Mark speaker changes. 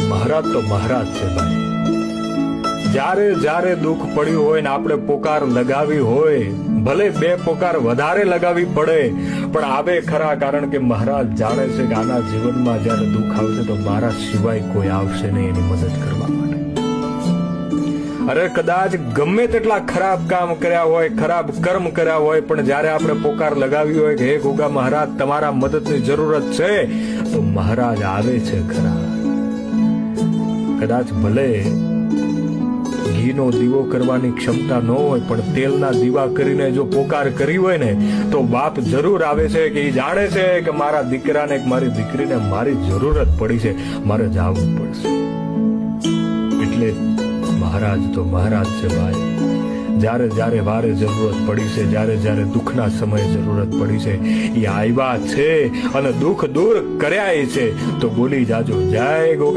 Speaker 1: મહારાજ તો મહારાજ છે ભાઈ. જ્યારે જ્યારે દુઃખ પડ્યું હોય ને આપણે પોકાર લગાવી હોય, ભલે બે પોકાર વધારે લગાવી પડે પણ આવે ખરા, કારણ કે મહારાજ જાણે છે કે આના જીવનમાં જ્યારે દુઃખ આવશે તો મારા સિવાય કોઈ આવશે નહીં એની મદદ કરવા માટે. અરે કદાચ ગમે તેટલા ખરાબ કામ કર્યા હોય, ખરાબ કર્મ કર્યા હોય, પણ જ્યારે આપણે પોકાર લગાવી હોય કે હે ગોગા મહારાજ તમારા મદદની જરૂરત છે, તો મહારાજ આવે છે ખરા. કદાચ ભલે ઘીનો દીવો કરવાની ક્ષમતા ન હોય પણ તેલના દીવા કરીને જો પોકાર કરી હોય ને તો બાપ જરૂર આવે છે કે એ જાણે છે કે મારા દીકરાને મારી દીકરીને મારી જરૂરત પડી છે, મારે જવું પડશે. એટલે મહારાજ તો મહારાજ છે ભાઈ. જ્યારે જ્યારે વારે જરૂરત પડી છે, જ્યારે જ્યારે દુઃખના સમયે જરૂરત પડી છે, એ આવ્યા છે અને દુઃખ દૂર કર્યા છે. તો બોલી જાજો જય ગોગા.